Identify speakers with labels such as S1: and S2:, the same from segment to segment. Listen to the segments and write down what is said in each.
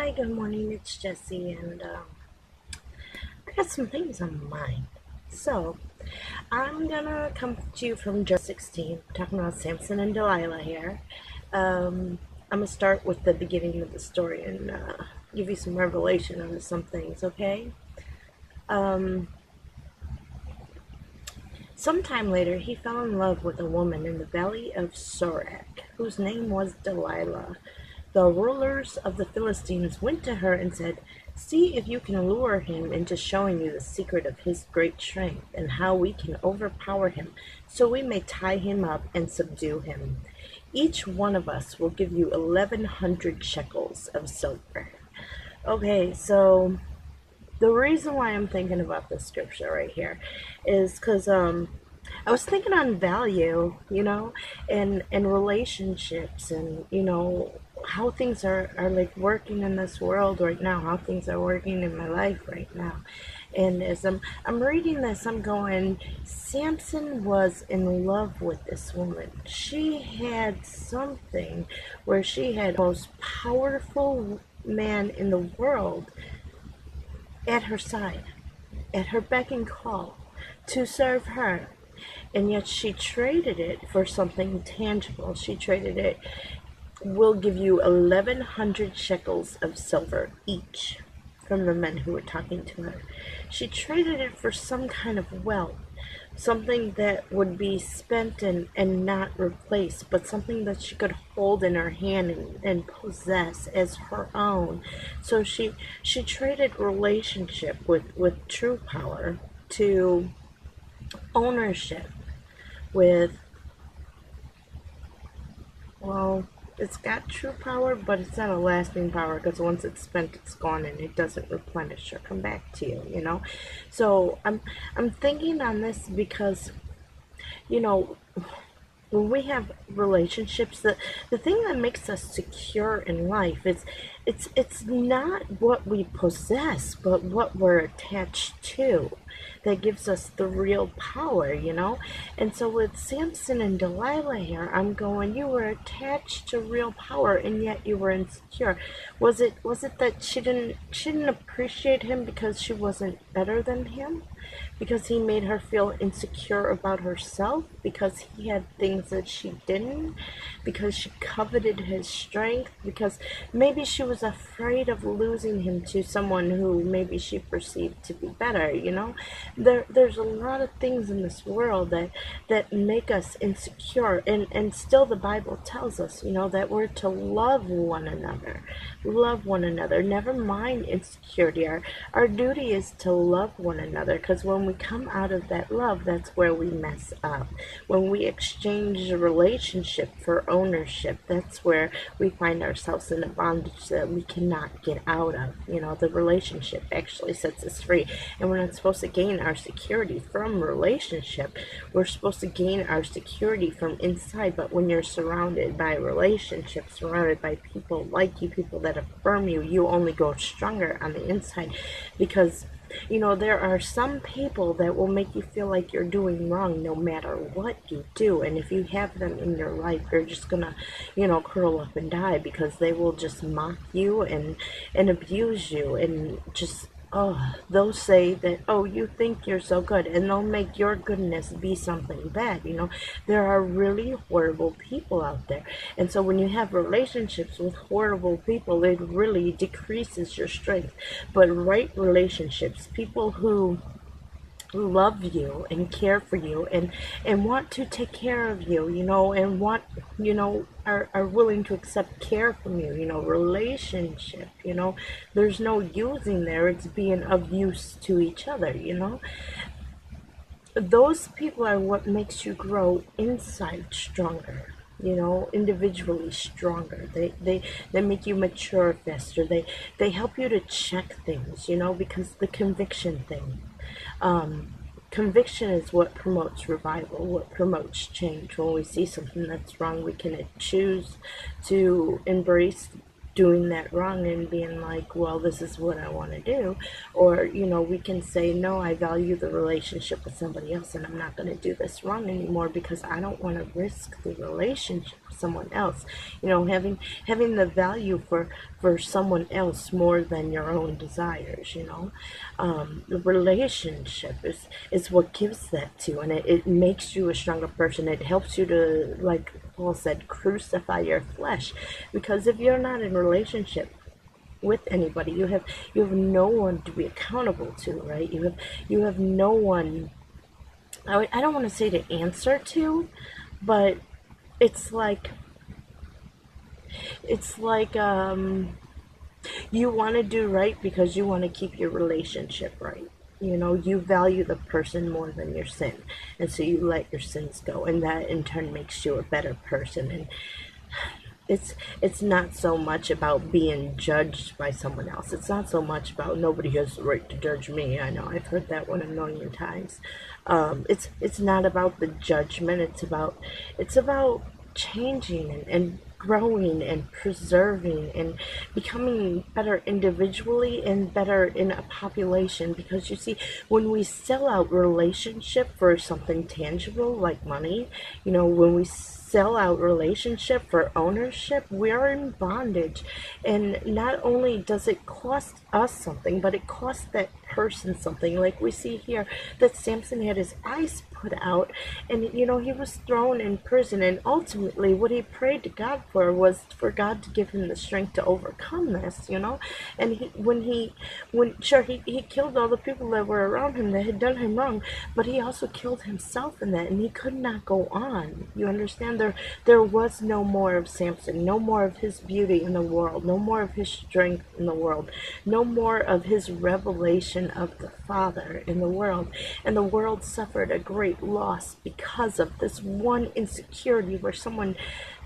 S1: Hi, good morning. It's Jessie, and I got some things on my mind. So, I'm gonna come to you from Job 16, talking about Samson and Delilah here. I'm gonna start with the beginning of the story and give you some revelation on some things, okay? Um, Sometime later, he fell in love with a woman in the valley of Sorek, whose name was Delilah. The rulers of the Philistines went to her and said, "See if you can lure him into showing you the secret of his great strength, and how we can overpower him, so we may tie him up and subdue him. Each one of us will give you 1,100 shekels of silver." Okay, so the reason why I'm thinking about this scripture right here is because I was thinking on value, and relationships, and how things are like working in this world right now, how things are working in my life right now. And as I'm reading this, I'm going, Samson was in love with this woman. She had something where she had the most powerful man in the world at her side, at her beck and call, to serve her. And yet she traded it for something tangible. She traded it, "We'll give you 1,100 shekels of silver each," from the men who were talking to her. She traded it for some kind of wealth, something that would be spent and not replaced, but something that she could hold in her hand and possess as her own. So she traded relationship with true power to ownership with, well, it's got true power, but it's not a lasting power, because once it's spent, it's gone, and it doesn't replenish or come back to you. So I'm thinking on this because, you know, when we have relationships, the thing that makes us secure in life is it's not what we possess, but what we're attached to, that gives us the real power. And so with Samson and Delilah here, I'm going, you were attached to real power, and yet you were insecure. Was it that she didn't appreciate him because she wasn't better than him? Because he made her feel insecure about herself, because he had things that she didn't, because she coveted his strength, because maybe she was afraid of losing him to someone who maybe she perceived to be better. There's a lot of things in this world that make us insecure, and still the Bible tells us, that we're to love one another. Love one another. Never mind insecurity. Our duty is to love one another, because when we come out of that love, that's where we mess up. When we exchange a relationship for ownership, that's where we find ourselves in a bondage that we cannot get out of. The relationship actually sets us free, and we're not supposed to gain our security from relationship. We're supposed to gain our security from inside. But when you're surrounded by relationships, surrounded by people like you, people that affirm you, you only go stronger on the inside, because there are some people that will make you feel like you're doing wrong no matter what you do. And if you have them in your life, you're just gonna, curl up and die, because they will just mock you and abuse you, and just, they'll say that, "Oh, you think you're so good," and they'll make your goodness be something bad. There are really horrible people out there. And so when you have relationships with horrible people, it really decreases your strength. But right relationships, people who love you and care for you, and want to take care of you, and want, are willing to accept care from you, relationship, there's no using there, it's being of use to each other. Those people are what makes you grow inside stronger, individually stronger. They make you mature faster. They help you to check things, because the conviction thing. Conviction is what promotes revival, what promotes change. When we see something that's wrong, we can choose to embrace doing that wrong and being like, well, this is what I want to do. Or, we can say, no, I value the relationship with somebody else and I'm not going to do this wrong anymore because I don't want to risk the relationship with someone else. Having the value for someone else more than your own desires, the relationship is what gives that to, and it makes you a stronger person. It helps you to, like Paul said, crucify your flesh, because if you're not in a relationship with anybody, you have no one to be accountable to, right? You have no one. I don't want to say to answer to, but it's like you want to do right because you want to keep your relationship right. You value the person more than your sin, and so you let your sins go, and that in turn makes you a better person. And it's not so much about being judged by someone else. It's not so much about nobody has the right to judge me. I know I've heard that one a million times. It's not about the judgment. It's about changing and growing and preserving and becoming better individually and better in a population. Because you see, when we sell out relationship for something tangible like money, when we sell out relationship for ownership, we are in bondage. And not only does it cost us something, but it costs that person something. Like we see here that Samson had his eyes put out, and he was thrown in prison, and ultimately what he prayed to God for was for God to give him the strength to overcome this. And he killed all the people that were around him that had done him wrong, but he also killed himself in that, and he could not go on. You understand? There was no more of Samson, no more of his beauty in the world, no more of his strength in the world, no more of his revelation of the Father in the world. And the world suffered a great loss because of this one insecurity, where someone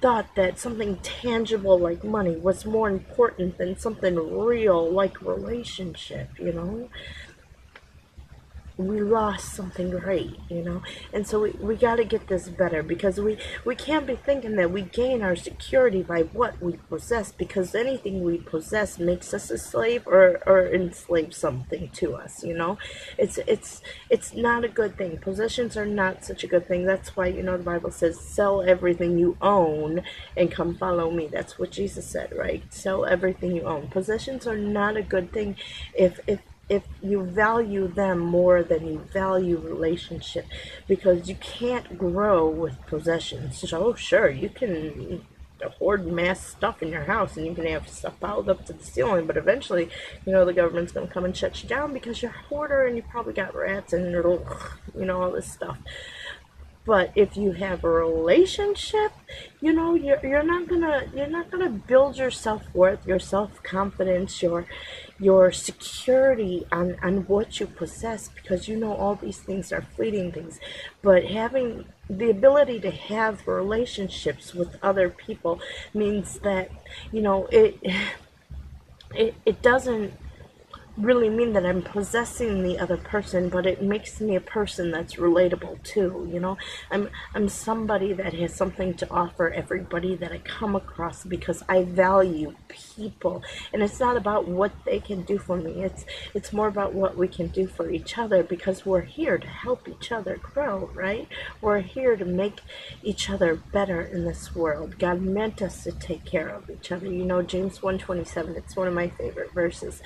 S1: thought that something tangible like money was more important than something real like relationship. We lost something great. And so we got to get this better, because we can't be thinking that we gain our security by what we possess, because anything we possess makes us a slave or enslave something to us. It's not a good thing. Possessions are not such a good thing. That's why the Bible says, sell everything you own and come follow me. That's what Jesus said, right? Sell everything you own. Possessions are not a good thing if you value them more than you value relationship, because you can't grow with possessions. So sure, you can hoard mass stuff in your house and you can have stuff piled up to the ceiling, but eventually the government's going to come and shut you down because you're a hoarder and you probably got rats and all this stuff. But if you have a relationship, you're not gonna build your self-worth, your self-confidence, your security on what you possess, because all these things are fleeting things. But having the ability to have relationships with other people means that it doesn't really mean that I'm possessing the other person, but it makes me a person that's relatable too. I'm somebody that has something to offer everybody that I come across, because I value people, and it's not about what they can do for me. It's more about what we can do for each other, because we're here to help each other grow, right? We're here to make each other better in this world. God meant us to take care of each other. James 1:27, it's one of my favorite verses.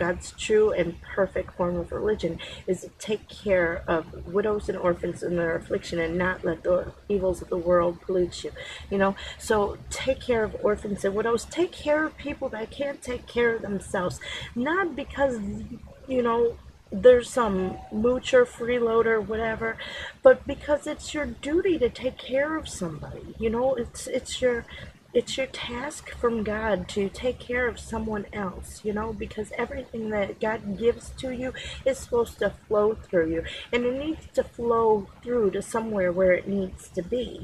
S1: God's true and perfect form of religion is to take care of widows and orphans in their affliction and not let the evils of the world pollute you. So take care of orphans and widows. Take care of people that can't take care of themselves. Not because, there's some moocher, freeloader, whatever, but because it's your duty to take care of somebody. It's your task from God to take care of someone else, because everything that God gives to you is supposed to flow through you, and it needs to flow through to somewhere where it needs to be.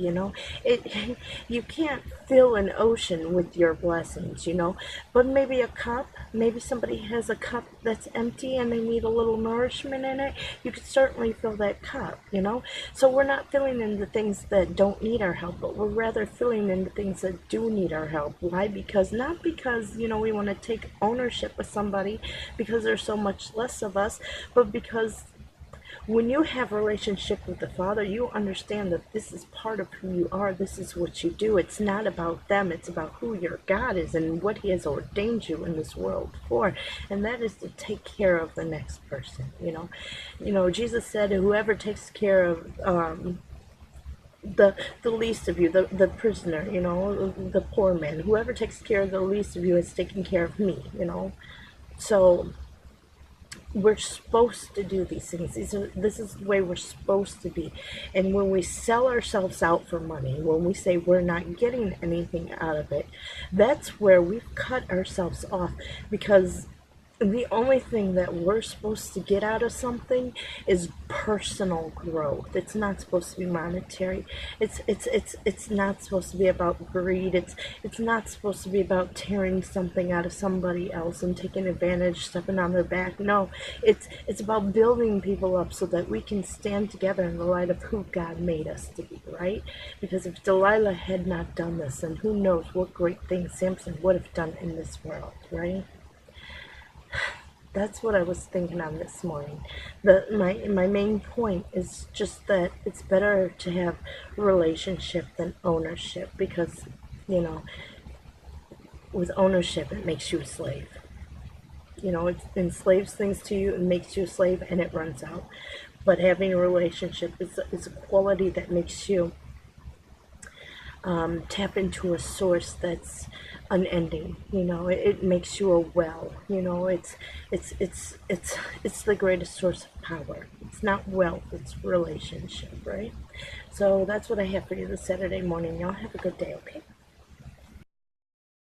S1: You can't fill an ocean with your blessings, but maybe a cup, maybe somebody has a cup that's empty and they need a little nourishment in it. You could certainly fill that cup, So we're not filling in the things that don't need our help, but we're rather filling in the things that do need our help. Why? Because not because, we want to take ownership of somebody because there's so much less of us, but because when you have a relationship with the Father, you understand that this is part of who you are. This is what you do. It's not about them. It's about who your God is and what He has ordained you in this world for. And that is to take care of the next person. Jesus said, whoever takes care of the least of you, the prisoner, the poor man, whoever takes care of the least of you is taking care of me. So we're supposed to do these things. This is the way we're supposed to be. And when we sell ourselves out for money, when we say we're not getting anything out of it, that's where we've cut ourselves off, because the only thing that we're supposed to get out of something is personal growth. It's not supposed to be monetary. It's not supposed to be about greed. It's not supposed to be about tearing something out of somebody else and taking advantage, stepping on their back. No, it's about building people up so that we can stand together in the light of who God made us to be, right? Because if Delilah had not done this, then who knows what great things Samson would have done in this world, right? That's what I was thinking on this morning. My main point is just that it's better to have relationship than ownership, because with ownership it makes you a slave. It enslaves things to you and makes you a slave, and it runs out. But having a relationship is a quality that makes you tap into a source that's unending. It makes you a well. It's the greatest source of power. It's not wealth, it's relationship, right? So that's what I have for you this Saturday morning. Y'all have a good day, okay?